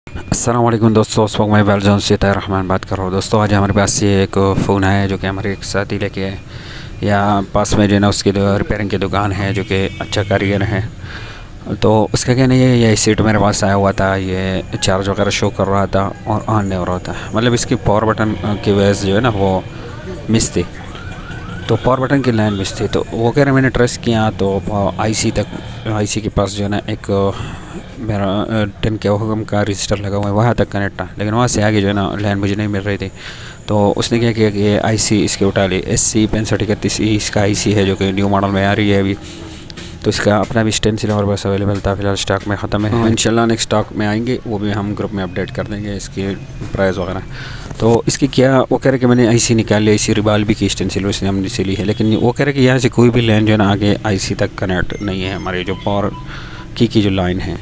अस्सलाम वालेकुम दोस्तों, उस वक्त मैं बैलजॉन से रहमान बात कर रहा हूँ। दोस्तों आज हमारे पास ये एक फ़ोन है जो कि हमारे एक साथी लेके आए। यहाँ पास में जो है ना उसकी रिपेयरिंग की दुकान है जो कि अच्छा कारीगर है। तो उसका क्या नहीं है, ये सीट मेरे पास आया हुआ था, ये चार्ज वगैरह शो कर रहा था और ऑन नहीं हो रहा था। मतलब इसकी पावर बटन की वजह से जो है ना वो मिस थी। तो पावर बटन की लाइन मिस थी, तो वो कह रहे मैंने ट्रेस किया तो आईसी तक, आईसी के पास जो है ना एक मेरा 10 के ओहम का रजिस्टर लगा हुआ है, वहाँ तक कनेक्ट था। लेकिन वहाँ से आगे जो है ना लाइन मुझे नहीं मिल रही थी। तो उसने क्या किया कि आईसी इसके उठा ली। SC6531 इसका आईसी है जो कि न्यू मॉडल में आ रही है अभी। तो इसका अपना भी स्टेंसिल हमारे पास अवेलेबल था, फिलहाल स्टॉक में ख़त्म है। इंशाल्लाह नेक्स्ट स्टॉक में आएंगे, वो भी हम ग्रुप में अपडेट कर देंगे इसकी प्राइस वगैरह। तो इसकी क्या, वो कह रहे कि मैंने आईसी निकाल लिया, आईसी रिवाल भी की स्टेंसिल उसने हमने से ली है, लेकिन वो कह रहे कि यहाँ से कोई भी लाइन जो है ना आगे आईसी तक कनेक्ट नहीं है, हमारे जो पावर की जो लाइन है।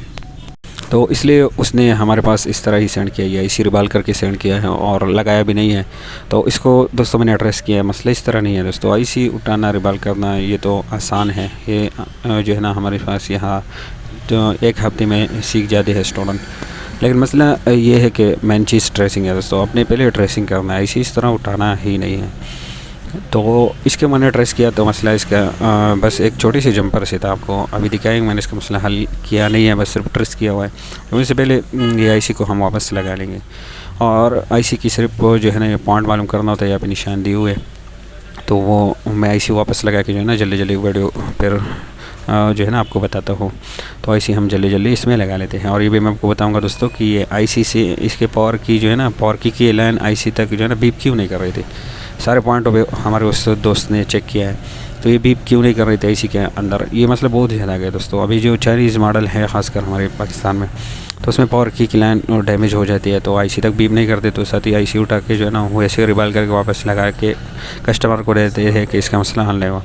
तो इसलिए उसने हमारे पास इस तरह ही सेंड किया है, इसी रिबाल करके सेंड किया है और लगाया भी नहीं है। तो इसको दोस्तों मैंने एड्रेस किया है। मसला इस तरह नहीं है दोस्तों, आईसी उठाना रिबाल करना ये तो आसान है। ये जो है ना हमारे पास यहाँ तो एक हफ्ते में सीख जाते हैं स्टूडेंट। लेकिन मसला ये है कि मेन चीज़ ट्रेसिंग है दोस्तों, अपने पहले ट्रेसिंग करना है, आईसी इस तरह उठाना ही नहीं है। तो इसके मैंने ट्रेस किया तो मसला इसका बस एक छोटी सी जंपर से था। आपको अभी दिखाएंगे, मैंने इसका मसला हल किया नहीं है, बस सिर्फ ट्रेस किया हुआ है। तो इससे पहले ये आईसी को हम वापस लगा लेंगे और आईसी की सिर्फ जो है ना ये पॉइंट मालूम करना होता है, यहाँ पे निशान दिए हुए। तो वो मैं आईसी वापस लगा के जो है ना जल्दी जल्दी वीडियो फिर जो है ना आपको बताता हूँ। तो आईसी हम जल्दी जल्दी इसमें लगा लेते हैं। और ये भी मैं आपको बताऊँगा दोस्तों कि ये आईसी से इसके पावर की जो है ना पावर की लाइन आईसी तक जो है ना बीप क्यों नहीं कर रही थी। सारे पॉइंटों पे हमारे उस दोस्त ने चेक किया है, तो ये बीप क्यों नहीं कर रही थी आईसी के अंदर। ये मसला बहुत ही ज़्यादा गया दोस्तों। अभी जो चाइनीज़ मॉडल है ख़ासकर हमारे पाकिस्तान में, तो उसमें पावर की लाइन डैमेज हो जाती है, तो आईसी तक बीप नहीं करते। तो साथ ही आईसी उठा के जो है ना वो ऐसे रिबाल करके वापस लगा के कस्टमर को देते हैं कि इसका मसला हल नहीं हुआ।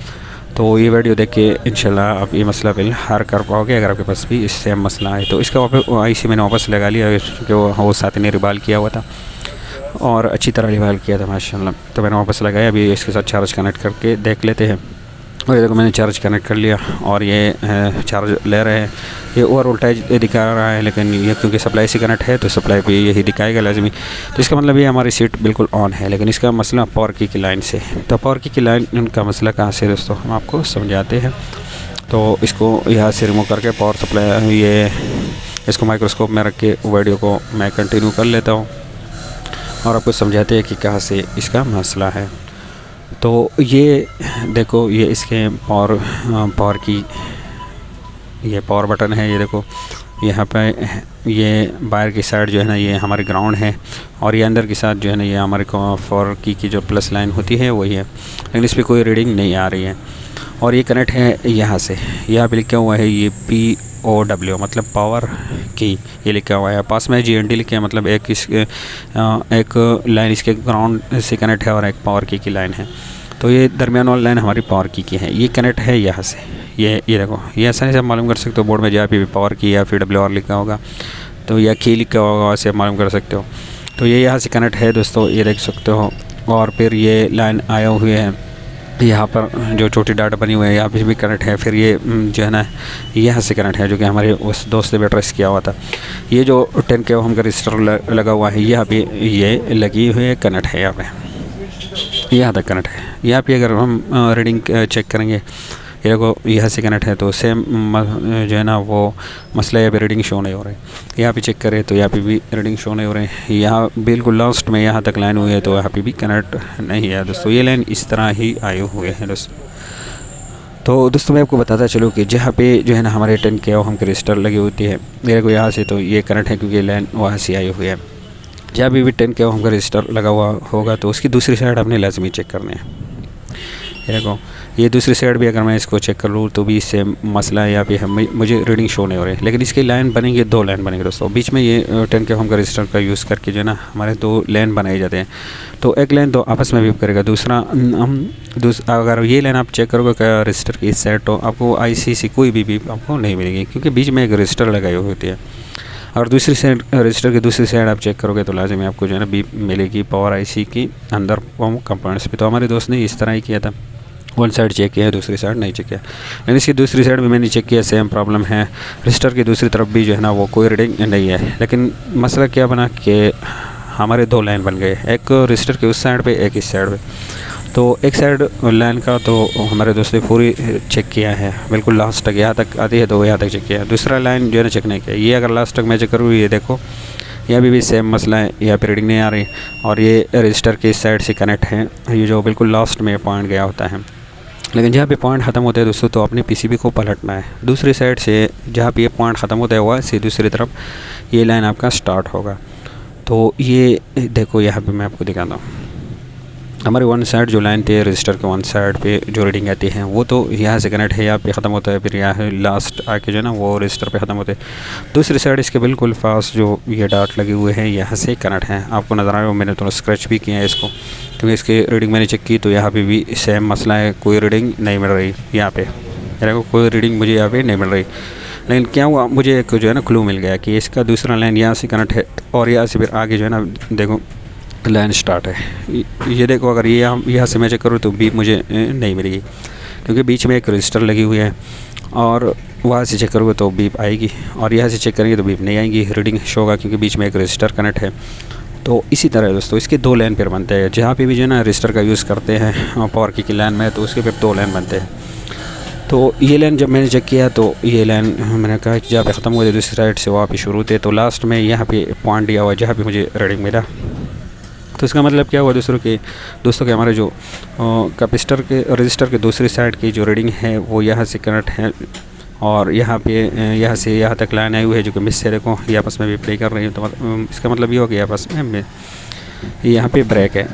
तो ये वीडियो देख के इंशाल्लाह आप ये मसला फिल हल कर पाओगे अगर आपके पास भी इस सेम मसला है। तो इसका वापस आईसी मैंने वापस लगा लिया, जो वो साथी ने रिबाल किया हुआ था और अच्छी तरह रिवाइव किया था माशाल्लाह। तो मैंने वापस लगाया, अभी इसके साथ चार्ज कनेक्ट करके देख लेते हैं। और ये देखो मैंने चार्ज कनेक्ट कर लिया और ये चार्ज ले रहे हैं। ये ओवर वोल्टेज दिखा रहा है, लेकिन ये क्योंकि सप्लाई से कनेक्ट है तो सप्लाई पे यही दिखाएगा लाजमी। तो इसका मतलब ये हमारी सीट बिल्कुल ऑन है, लेकिन इसका मसला पावर की लाइन से। तो पावर की लाइन का मसला कहाँ से दोस्तों हम आपको समझाते हैं। तो इसको यहाँ से रिमूव करके पावर सप्लाई ये इसको माइक्रोस्कोप में रख के वीडियो को मैं कंटिन्यू कर लेता हूँ और आपको समझाते हैं कि कहाँ से इसका मसला है। तो ये देखो, ये इसके पावर की ये पावर बटन है। ये देखो यहाँ पे ये बाहर की साइड जो है ना ये हमारी ग्राउंड है और ये अंदर की साइड जो है ना ये हमारे को पावर की जो प्लस लाइन होती है वही है, लेकिन इस पर कोई रीडिंग नहीं आ रही है। और ये कनेक्ट है यहाँ से, यहाँ पे लिखा हुआ है ये POW मतलब पावर की, ये लिखा हुआ है। पास में GND लिखा है, मतलब एक लाइन इसके ग्राउंड से कनेक्ट है और एक पावर की लाइन है। तो ये दरमियान वाली लाइन हमारी पावर की है, ये कनेक्ट है यहाँ से। ये देखो, ये आसानी से आप मालूम कर सकते हो बोर्ड में जहाँ पे भी पावर की या फिर WR लिखा होगा तो या की लिखा होगा, वहाँ से आप मालूम कर सकते हो। तो ये यहाँ से कनेक्ट है दोस्तों, ये देख सकते हो। और फिर ये लाइन आए हुए हैं यहाँ पर, जो छोटी डाटा बनी हुई है यहाँ पे भी कनेक्ट है। फिर ये जो है ना यहाँ से कनेक्ट है, जो कि हमारे उस दोस्त ने ट्रेस किया हुआ था। ये जो 10 के ओहम का रजिस्टर लगा हुआ है यहाँ पे ये लगी हुई है, कनेक्ट है यहाँ पे, यहाँ तक कनेक्ट है। यहाँ पे अगर हम रीडिंग चेक करेंगे, ये देखो यहाँ से कनेक्ट है, तो सेम जो है ना वो मसला यहाँ पे रीडिंग शो नहीं हो रहा है। यहाँ पे चेक करें तो यहाँ पे भी रीडिंग शो नहीं हो रहे हैं। यहाँ बिल्कुल लास्ट में यहाँ तक लाइन हुई है, तो यहाँ पे भी कनेक्ट नहीं है दोस्तों। ये लाइन इस तरह ही आए हुए हैं दोस्तों। तो दोस्तों मैं आपको बताता चलूँ कि जहाँ पे जो है ना हमारे 10 के ओहम की रजिस्टर लगी होती है, मेरे को यहाँ से तो ये कनेक्ट है क्योंकि लाइन वहाँ से आई हुई है। जहाँ भी 10 के ओहम का रजिस्टर लगा हुआ होगा तो उसकी दूसरी साइड हमने लाजमी चेक करने हैं। ये देखो, ये दूसरी साइड भी अगर मैं इसको चेक कर लूँ तो भी इससे मसला है, यहाँ पे मुझे रीडिंग शो नहीं हो रही। लेकिन इसकी लाइन बनेंगे, 2 लाइन बनेंगे दोस्तों। बीच में ये 10 के ओहम का रजिस्टर का यूज़ करके जो है ना हमारे 2 लाइन बनाए जाते हैं। तो एक लाइन तो आपस में भी करेगा, दूसरा अगर ये लाइन आप चेक करोगे क्या रजिस्टर की इस साइड, तो आपको आईसी से कोई भी आपको नहीं मिलेगी, क्योंकि बीच में एक रजिस्टर लगाई हुई होती है। और दूसरी साइड रजिस्टर की दूसरी साइड आप चेक करोगे तो लाजमी आपको जो है ना बीप मिलेगी पावर आईसी की अंदर कंपोनेंट्स पे। तो हमारे दोस्त ने इस तरह ही किया था। वन साइड चेक किया है, दूसरी साइड नहीं चेक किया। लेकिन इसकी दूसरी साइड भी मैंने चेक किया, सेम प्रॉब्लम है। रजिस्टर की दूसरी तरफ भी जो है ना वो कोई रीडिंग नहीं है। लेकिन मसला क्या बना कि हमारे 2 लाइन बन गए, एक रजिस्टर के उस साइड पे, एक इस साइड पे। तो एक साइड लाइन का तो हमारे दोस्त ने पूरी चेक किया है, बिल्कुल लास्ट तक, यहाँ तक आती है तो यहाँ तक चेक किया। दूसरा लाइन जो है ना चेक नहीं किया। ये अगर लास्ट तक मैं चेक करूँ, ये देखो यहाँ भी सेम मसला है, यहाँ पे रीडिंग नहीं आ रही। और ये रजिस्टर के इस साइड से कनेक्ट है, ये जो बिल्कुल लास्ट में पॉइंट गया होता है। लेकिन जहाँ पे पॉइंट ख़त्म होते हैं दोस्तों, तो अपने पीसीबी को पलटना है। दूसरी साइड से जहाँ पे ये पॉइंट ख़त्म होता है वहाँ से दूसरी तरफ ये लाइन आपका स्टार्ट होगा। तो ये देखो यहाँ पे मैं आपको दिखाता हूँ। हमारी वन साइड जो लाइन थी रजिस्टर के वन साइड पे जो रीडिंग आती है वो तो यहाँ से कनेक्ट है, यहाँ पे ख़त्म होता है, फिर यहाँ लास्ट आके जो है ना वो रजिस्टर पे ख़त्म होते हैं। दूसरी साइड इसके बिल्कुल पास जो ये डाट लगे हुए हैं यहाँ से कनेक्ट हैं, आपको नज़र आ रहा है। मैंने थोड़ा स्क्रैच भी किया है इसको, क्योंकि इसकी रीडिंग मैंने चेक की तो यहाँ पे भी सेम मसला है, कोई रीडिंग नहीं मिल रही। यहाँ पे देखो कोई रीडिंग मुझे यहाँ पे नहीं मिल रही। लेकिन क्या हुआ, मुझे एक जो है ना क्लू मिल गया कि इसका दूसरा लाइन यहाँ से कनेक्ट है और यहाँ से फिर आगे जो है ना देखो लाइन स्टार्ट है। ये देखो, अगर ये यहाँ से मैं चेक करूँ तो बीप मुझे नहीं मिलेगी, क्योंकि बीच में एक रजिस्टर लगी हुई है। और वहाँ से चेक करोगे तो बीप आएगी, और यहाँ से चेक करेंगे तो बीप नहीं आएगी, रीडिंग शो होगा, क्योंकि बीच में एक रजिस्टर कनेक्ट है। तो इसी तरह दोस्तों इसके 2 लाइन फिर बनते हैं। जहाँ पे भी जो है ना रजिस्टर का यूज़ करते हैं पावर की लाइन में, तो उसके फिर 2 लाइन बनते हैं। तो ये लाइन जब मैंने चेक किया तो ये लाइन मैंने कहा कि जहाँ पे ख़त्म हुए थे दूसरी साइड से वहाँ पे शुरू थे, तो लास्ट में यहाँ पे पॉइंट दिया हुआ जहाँ पे मुझे रीडिंग मिला। तो इसका मतलब क्या हुआ दोस्तों के हमारे जो कैपेसिटर के रजिस्टर के दूसरी साइड की जो रीडिंग है वो यहाँ से कनेक्ट है, और यहाँ पे यहाँ से यहाँ तक लाइन आई हुई है जो कि मिस से देखो ये आपस में भी प्ले कर रही है। तो इसका मतलब ये हो गया आपस में यहाँ पे ब्रेक है।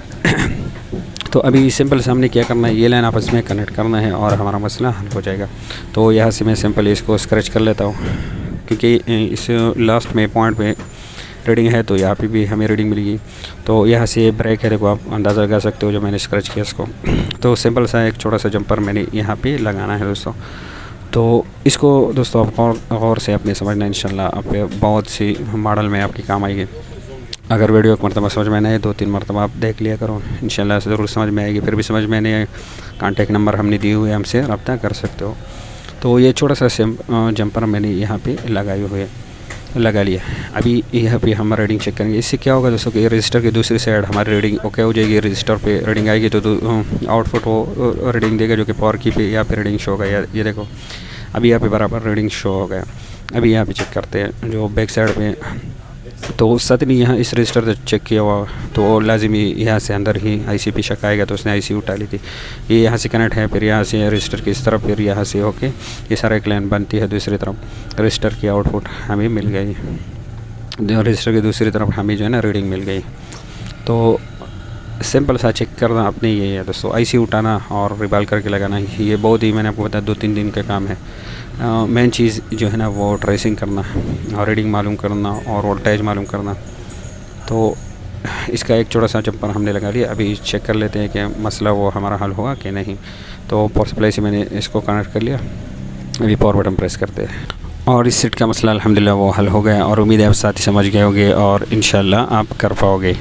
तो अभी सिंपल से हमने क्या करना है, ये लाइन आपस में कनेक्ट करना है और हमारा मसला हल हो जाएगा। तो यहाँ से मैं सिंपल इसको स्क्रैच कर लेता हूँ, क्योंकि इस लास्ट में पॉइंट पे रीडिंग है तो यहाँ पे भी हमें रीडिंग मिलेगी। तो यहाँ से ब्रेक है, देखो आप अंदाज़ा लगा सकते हो जो मैंने स्क्रैच किया इसको। तो सिंपल सा एक छोटा सा जंपर मैंने यहाँ पे लगाना है दोस्तों। तो इसको दोस्तों आप गौर से अपने समझना, इंशाल्लाह आप बहुत सी मॉडल में आपकी काम आएगी। अगर वीडियो एक मरतबा समझ में नहीं 2-3 मरतबा आप देख लिया करो, इंशाल्लाह से ज़रूर समझ में आएगी। फिर भी समझ में नहीं आए, कॉन्टैक्ट नंबर हमने दिए हुए, हमसे रब्ता कर सकते हो। तो ये छोटा सा जंपर मैंने यहाँ पे लगा लिया। अभी यहाँ पे हम रीडिंग चेक करेंगे। इससे क्या होगा दोस्तों कि रजिस्टर की दूसरी साइड हमारी रीडिंग ओके हो जाएगी। रजिस्टर पे रीडिंग आएगी तो आउटपुट वो रीडिंग देगा जो कि पावर की पे यहाँ पे रीडिंग शो होगा। ये देखो अभी यहाँ पे बराबर रीडिंग शो हो गया। अभी यहाँ पे चेक करते हैं जो बैक साइड पे, तो सतनी यहाँ इस रजिस्टर से चेक किया हुआ, तो लाजिमी यहाँ से अंदर ही आईसी पे शक आएगा, तो उसने आईसी उठा ली थी। ये यहाँ से कनेक्ट है, फिर यहाँ से रजिस्टर की इस तरफ, फिर यहाँ से होके ये सारा एक लाइन बनती है दूसरी तरफ। रजिस्टर की आउटपुट हमें मिल गई, रजिस्टर की दूसरी तरफ हमें जो है ना रीडिंग मिल गई। तो सिंपल सा चेक करना अपने ये है दोस्तों, आईसी उठाना और रिबाल करके लगाना, ये बहुत ही मैंने आपको बताया 2-3 दिन का काम है। मेन चीज़ जो है ना वो ट्रेसिंग करना और रीडिंग मालूम करना और वोल्टेज मालूम करना। तो इसका एक छोटा सा जंपर हमने लगा लिया। अभी चेक कर लेते हैं कि मसला वो हमारा हल होगा कि नहीं। तो पावर सप्लाई से मैंने इसको कनेक्ट कर लिया। अभी पावर बटन प्रेस करते हैं और इस सेट का मसला अल्हम्दुलिल्लाह वो हल हो गया, और उम्मीद है आप साथ ही समझ गए होंगे और इंशाल्लाह आप कर पाओगे।